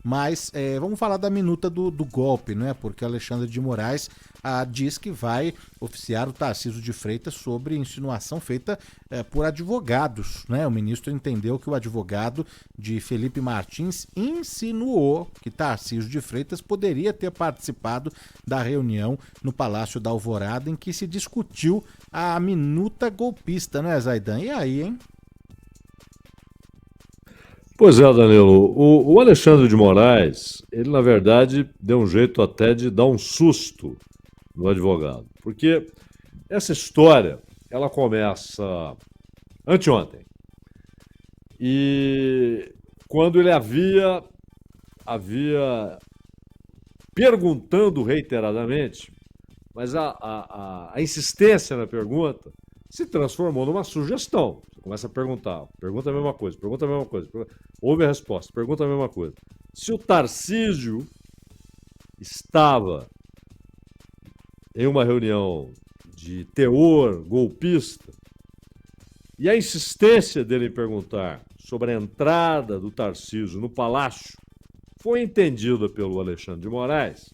Mas vamos falar da minuta do golpe, né? Porque Alexandre de Moraes diz que vai oficiar o Tarcísio de Freitas sobre insinuação feita por advogados, né? O ministro entendeu que o advogado de Felipe Martins insinuou que Tarcísio de Freitas poderia ter participado da reunião no Palácio da Alvorada em que se discutiu a minuta golpista, né, Zaidan? E aí, hein? Pois é, Danilo, o Alexandre de Moraes, ele na verdade deu um jeito até de dar um susto no advogado, porque essa história, ela começa anteontem, e quando ele havia perguntando reiteradamente, mas a insistência na pergunta se transformou numa sugestão. Você começa a perguntar, pergunta a mesma coisa, pergunta a mesma coisa, ouve a resposta, pergunta a mesma coisa. Se o Tarcísio estava em uma reunião de teor golpista e a insistência dele em perguntar sobre a entrada do Tarcísio no palácio foi entendida pelo Alexandre de Moraes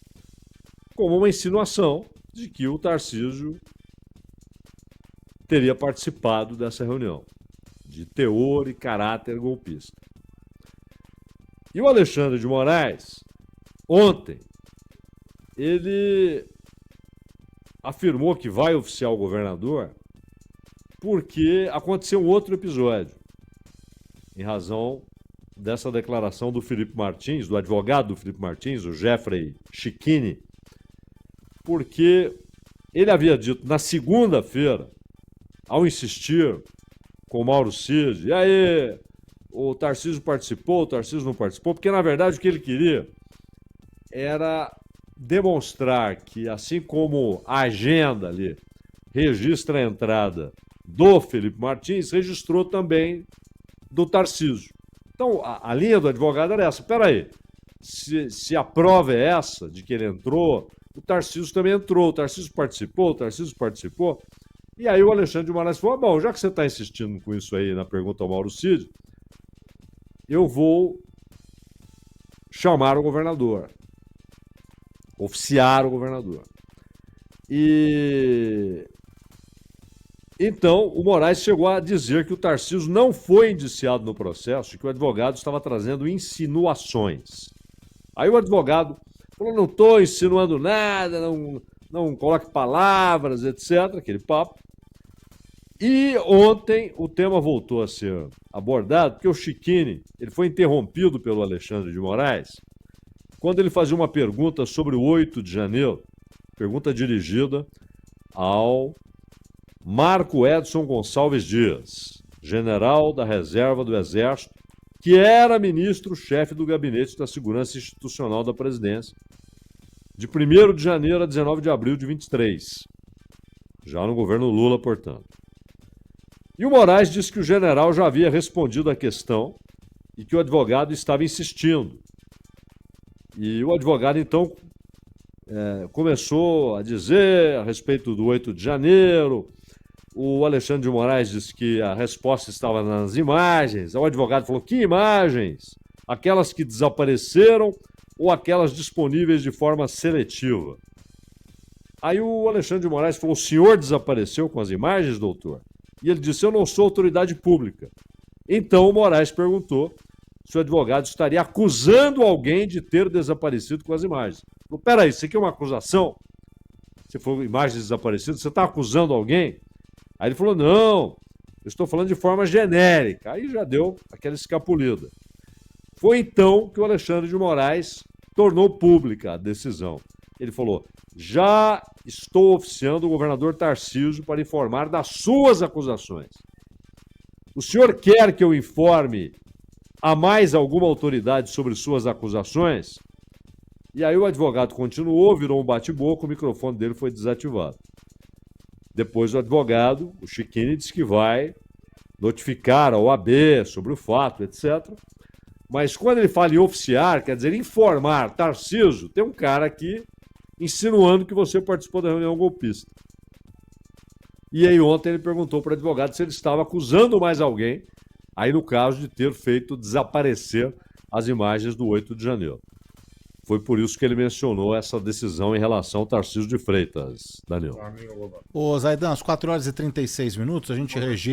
como uma insinuação de que o Tarcísio teria participado dessa reunião, de teor e caráter golpista. E o Alexandre de Moraes, ontem, ele afirmou que vai oficiar o governador porque aconteceu um outro episódio, em razão dessa declaração do Felipe Martins, do advogado do Felipe Martins, o Jeffrey Schichini, porque ele havia dito na segunda-feira, ao insistir com o Mauro Cid, e aí, o Tarcísio participou, o Tarcísio não participou, porque na verdade o que ele queria era demonstrar que, assim como a agenda ali registra a entrada do Felipe Martins, registrou também do Tarcísio. Então, a linha do advogado era essa. Espera aí, se a prova é essa, de que ele entrou, o Tarcísio também entrou, o Tarcísio participou. E aí o Alexandre de Moraes falou, bom, já que você está insistindo com isso aí na pergunta ao Mauro Cid, eu vou chamar o governador, oficiar o governador. E então o Moraes chegou a dizer que o Tarcísio não foi indiciado no processo, que o advogado estava trazendo insinuações. Aí o advogado falou, não estou insinuando nada, não coloque palavras, etc., aquele papo. E ontem o tema voltou a ser abordado, porque o Schichini, ele foi interrompido pelo Alexandre de Moraes, quando ele fazia uma pergunta sobre o 8 de janeiro, pergunta dirigida ao Marco Edson Gonçalves Dias, general da reserva do Exército, que era ministro-chefe do Gabinete da Segurança Institucional da Presidência, de 1º de janeiro a 19 de abril de 23, já no governo Lula, portanto. E o Moraes disse que o general já havia respondido à questão e que o advogado estava insistindo. E o advogado, então, começou a dizer a respeito do 8 de janeiro. O Alexandre de Moraes disse que a resposta estava nas imagens. O advogado falou, que imagens? Aquelas que desapareceram ou aquelas disponíveis de forma seletiva? Aí o Alexandre de Moraes falou, o senhor desapareceu com as imagens, doutor? E ele disse, eu não sou autoridade pública. Então o Moraes perguntou se o advogado estaria acusando alguém de ter desaparecido com as imagens. Falou, peraí, isso aqui é uma acusação? Se for imagens desaparecidas, você está acusando alguém? Aí ele falou, não, eu estou falando de forma genérica. Aí já deu aquela escapulida. Foi então que o Alexandre de Moraes tornou pública a decisão. Ele falou, já estou oficiando o governador Tarcísio para informar das suas acusações. O senhor quer que eu informe a mais alguma autoridade sobre suas acusações? E aí o advogado continuou, virou um bate-boca, o microfone dele foi desativado. Depois o advogado, o Schichini, disse que vai notificar a OAB sobre o fato, etc. Mas quando ele fala em oficiar, quer dizer informar, Tarcísio, tem um cara aqui insinuando que você participou da reunião golpista. E aí ontem ele perguntou para o advogado se ele estava acusando mais alguém, aí no caso de ter feito desaparecer as imagens do 8 de janeiro. Foi por isso que ele mencionou essa decisão em relação ao Tarcísio de Freitas, Danilo. Ô, Zaidan, às 4 horas e 36 minutos, a gente registra